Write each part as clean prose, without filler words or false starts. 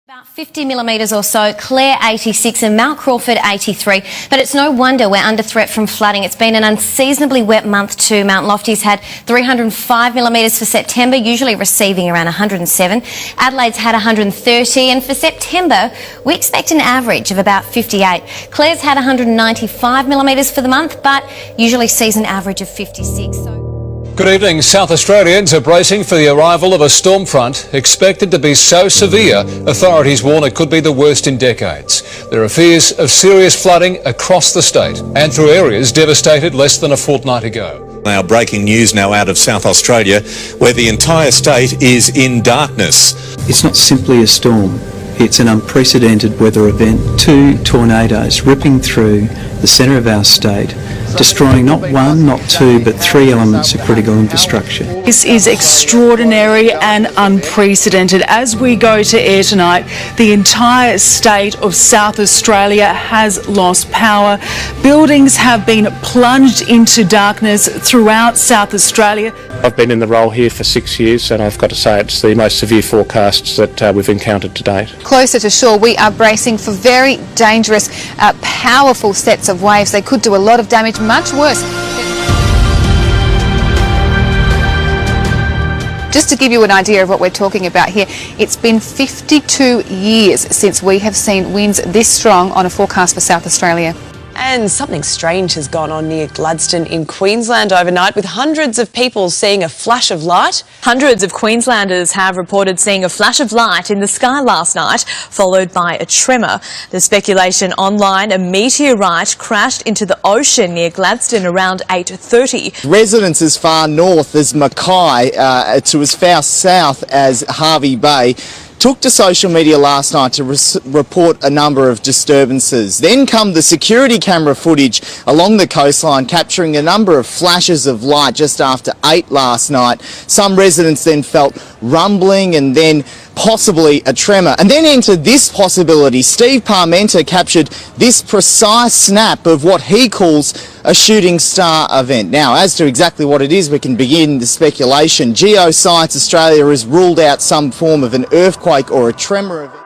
About 50 millimetres or so, Clare 86 and Mount Crawford 83. But it's no wonder we're under threat from flooding. It's been an unseasonably wet month too. Mount Lofty's had 305 millimetres for September, usually receiving around 107. Adelaide's had 130, and for September we expect an average of about 58. Clare's had 195 millimetres for the month, but usually sees an average of 56. Good evening. South Australians are bracing for the arrival of a storm front expected to be so severe, authorities warn it could be the worst in decades. There are fears of serious flooding across the state and through areas devastated less than a fortnight ago. Now breaking news now out of South Australia, where the entire state is in darkness. It's not simply a storm. It's an unprecedented weather event. 2 tornadoes ripping through the centre of our state, destroying not 1, not 2, but 3 elements of critical infrastructure. This is extraordinary and unprecedented. As we go to air tonight, the entire state of South Australia has lost power. Buildings have been plunged into darkness throughout South Australia. I've been in the role here for 6 years, and I've got to say it's the most severe forecasts that we've encountered to date. Closer to shore, we are bracing for very dangerous, powerful sets of waves. They could do a lot of damage, much worse. Just to give you an idea of what we're talking about here, it's been 52 years since we have seen winds this strong on a forecast for South Australia. And something strange has gone on near Gladstone in Queensland overnight, with hundreds of people seeing a flash of light. Hundreds of Queenslanders have reported seeing a flash of light in the sky last night, followed by a tremor. The speculation online, a meteorite crashed into the ocean near Gladstone around 8:30. Residents as far north as Mackay to as far south as Hervey Bay took to social media last night to report a number of disturbances. Then come the security camera footage along the coastline, capturing a number of flashes of light just after 8 last night. Some residents then felt rumbling and then possibly a tremor. And then entered this possibility. Steve Parmenter captured this precise snap of what he calls a shooting star event. Now, as to exactly what it is, we can begin the speculation. Geoscience Australia has ruled out some form of an earthquake or a tremor event.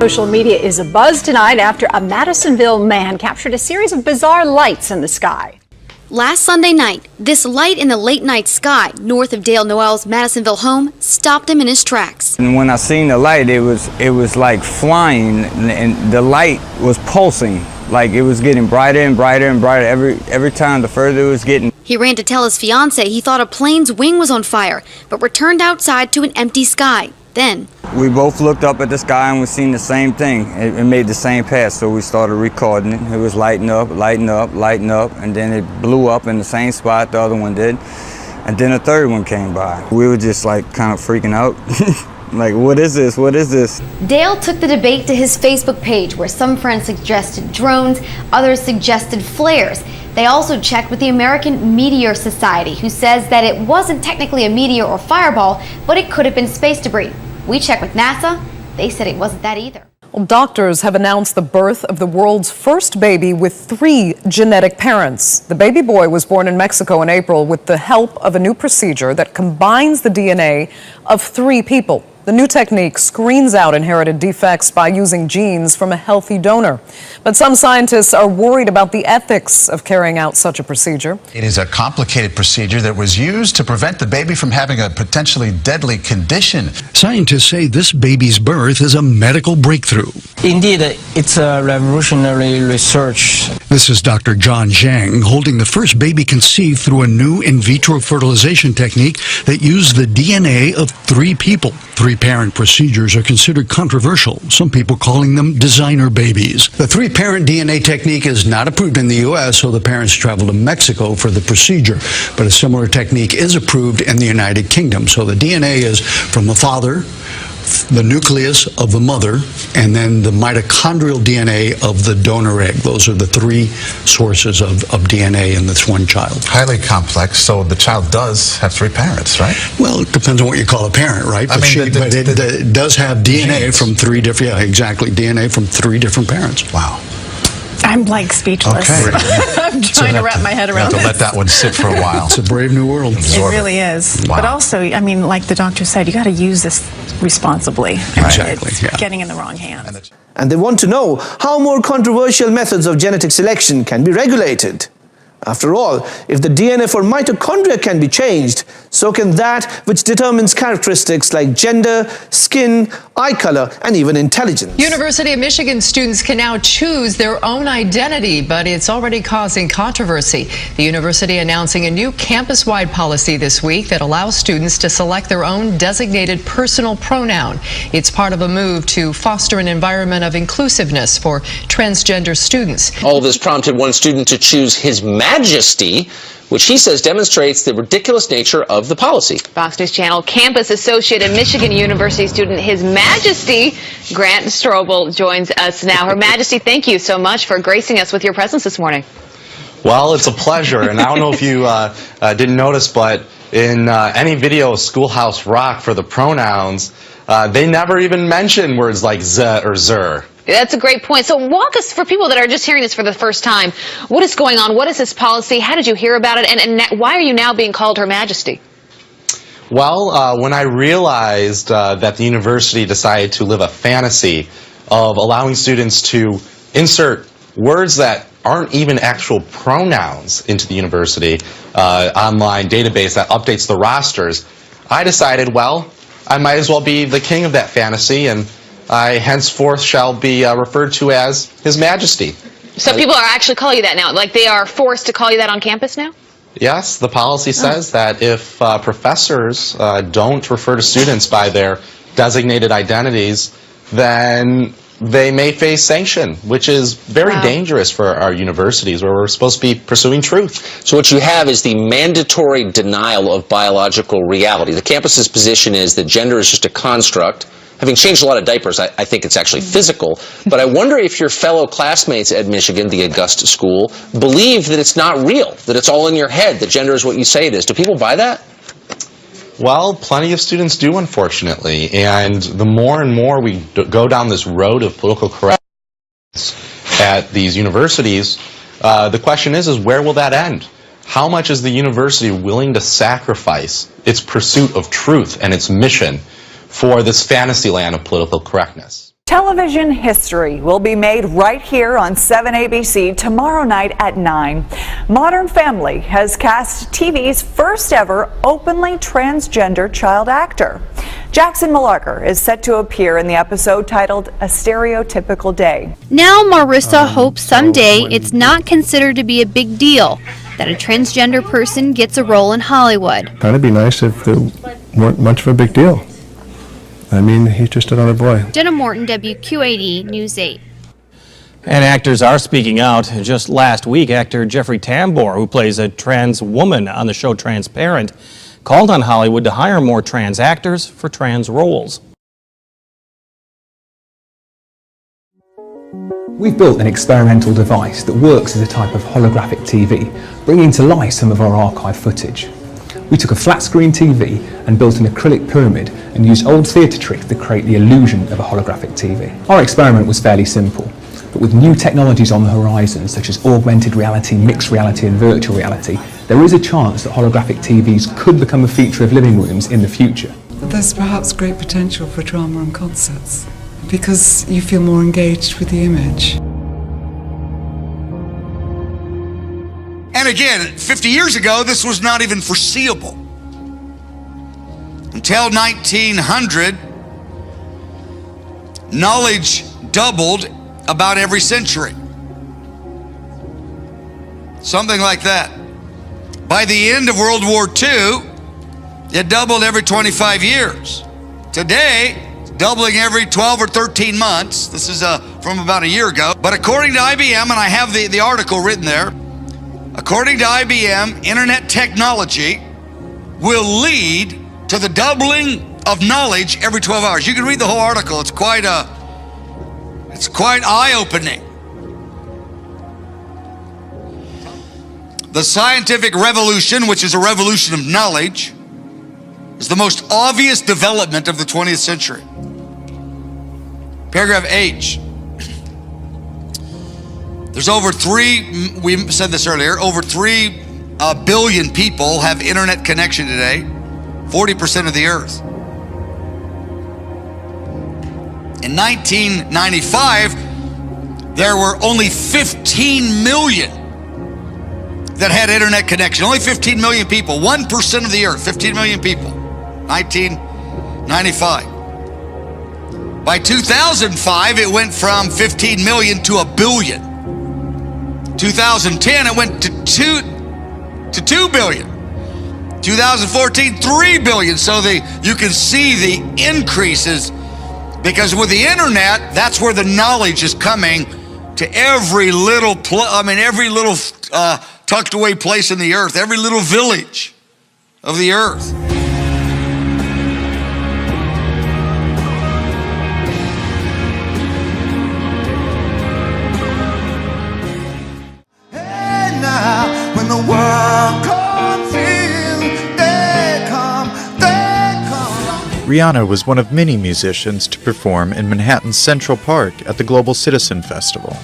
Social media is abuzz tonight after a Madisonville man captured a series of bizarre lights in the sky. Last Sunday night, this light in the late night sky north of Dale Noel's Madisonville home stopped him in his tracks. And when I seen the light, it was like flying, and the light was pulsing, like it was getting brighter and brighter and brighter every time the further it was getting. He ran to tell his fiancée he thought a plane's wing was on fire, but returned outside to an empty sky. Then we both looked up at the sky and we seen the same thing. It made the same path, so we started recording it. It was lighting up, lighting up, lighting up, and then it blew up in the same spot the other one did. And then a third one came by. We were just like kind of freaking out. Like, what is this? What is this? Dale took the debate to his Facebook page, where some friends suggested drones, others suggested flares. They also checked with the American Meteor Society, who says that it wasn't technically a meteor or fireball, but it could have been space debris. We checked with NASA. They said it wasn't that either. Well, doctors have announced the birth of the world's first baby with 3 genetic parents. The baby boy was born in Mexico in April with the help of a new procedure that combines the DNA of 3 people. The new technique screens out inherited defects by using genes from a healthy donor. But some scientists are worried about the ethics of carrying out such a procedure. It is a complicated procedure that was used to prevent the baby from having a potentially deadly condition. Scientists say this baby's birth is a medical breakthrough. Indeed, it's a revolutionary research. This is Dr. John Zhang holding the first baby conceived through a new in vitro fertilization technique that used the DNA of 3 people. 3-parent procedures are considered controversial, some people calling them designer babies. The 3-parent DNA technique is not approved in the U.S., so the parents travel to Mexico for the procedure. But a similar technique is approved in the United Kingdom, so the DNA is from the father, the nucleus of the mother, and then the mitochondrial DNA of the donor egg. Those are the three sources of DNA in this one child. Highly complex, so the child does have three parents, right? Well, it depends on what you call a parent, right? I mean, but it does have DNA from three different, yeah, exactly, DNA from three different parents. Wow. I'm like speechless. Okay. I'm trying to wrap my head around to this. let that one sit for a while. It's a brave new world. It really is. Wow. But also, I mean, like the doctor said, you got to use this responsibly. Exactly. It's getting in the wrong hands. And they want to know how more controversial methods of genetic selection can be regulated. After all, if the DNA for mitochondria can be changed, so can that which determines characteristics like gender, skin, eye color, and even intelligence. University of Michigan students can now choose their own identity, but it's already causing controversy. The university announcing a new campus-wide policy this week that allows students to select their own designated personal pronoun. It's part of a move to foster an environment of inclusiveness for transgender students. All of this prompted one student to choose his Majesty, which he says demonstrates the ridiculous nature of the policy. Fox News Channel campus associate and Michigan University student, His Majesty Grant Strobel, joins us now. Her Majesty, thank you so much for gracing us with your presence this morning. Well, it's a pleasure, and I don't know if you didn't notice, but in any video of Schoolhouse Rock for the pronouns, they never even mention words like z or zer. That's a great point. So walk us, for people that are just hearing this for the first time, what is going on? What is this policy? How did you hear about it? And why are you now being called Her Majesty? Well, when I realized that the university decided to live a fantasy of allowing students to insert words that aren't even actual pronouns into the university online database that updates the rosters, I decided, well, I might as well be the king of that fantasy, and I henceforth shall be referred to as His Majesty. So people are actually calling you that now? Like they are forced to call you that on campus now? Yes, the policy says that if professors don't refer to students by their designated identities, then they may face sanction, which is very dangerous for our universities where we're supposed to be pursuing truth. So what you have is the mandatory denial of biological reality. The campus's position is that gender is just a construct. Having changed a lot of diapers, I think it's actually physical. But I wonder if your fellow classmates at Michigan, the Augusta school, believe that it's not real, that it's all in your head, that gender is what you say it is. Do people buy that? Well, plenty of students do, unfortunately. And the more and more we go down this road of political correctness at these universities, the question is where will that end? How much is the university willing to sacrifice its pursuit of truth and its mission for this fantasy land of political correctness? Television history will be made right here on 7 ABC tomorrow night at 9. Modern Family has cast TV's first ever openly transgender child actor. Jackson Malarker is set to appear in the episode titled A Stereotypical Day. Now Marissa hopes someday it's not considered to be a big deal that a transgender person gets a role in Hollywood. That'd be nice if there weren't much of a big deal. I mean, he's just another boy. Jenna Morton, WQAD News 8. And actors are speaking out. Just last week, actor Jeffrey Tambor, who plays a trans woman on the show Transparent, called on Hollywood to hire more trans actors for trans roles. We've built an experimental device that works as a type of holographic TV, bringing to life some of our archive footage. We took a flat screen TV and built an acrylic pyramid and used old theatre tricks to create the illusion of a holographic TV. Our experiment was fairly simple, but with new technologies on the horizon such as augmented reality, mixed reality and virtual reality, there is a chance that holographic TVs could become a feature of living rooms in the future. There's perhaps great potential for drama and concerts because you feel more engaged with the image. And again, 50 years ago, this was not even foreseeable. Until 1900, knowledge doubled about every century. Something like that. By the end of World War II, it doubled every 25 years. Today, it's doubling every 12 or 13 months. This is from about a year ago. But according to IBM, and I have the article written there, according to IBM, internet technology will lead to the doubling of knowledge every 12 hours. You can read the whole article. It's quite eye-opening. The scientific revolution, which is a revolution of knowledge, is the most obvious development of the 20th century. Paragraph H. There's we said this earlier, over 3 billion people have internet connection today, 40% of the earth. In 1995, there were only 15 million that had internet connection. Only 15 million people, 1% of the earth, 15 million people, 1995. By 2005, it went from 15 million to 1 billion. 2010, it went to 2 billion. 2014, 3 billion. So you can see the increases, because with the internet, that's where the knowledge is coming to every little tucked away place in the earth, every little village of the earth. When the world comes in, they come. Rihanna was one of many musicians to perform in Manhattan's Central Park at the Global Citizen Festival.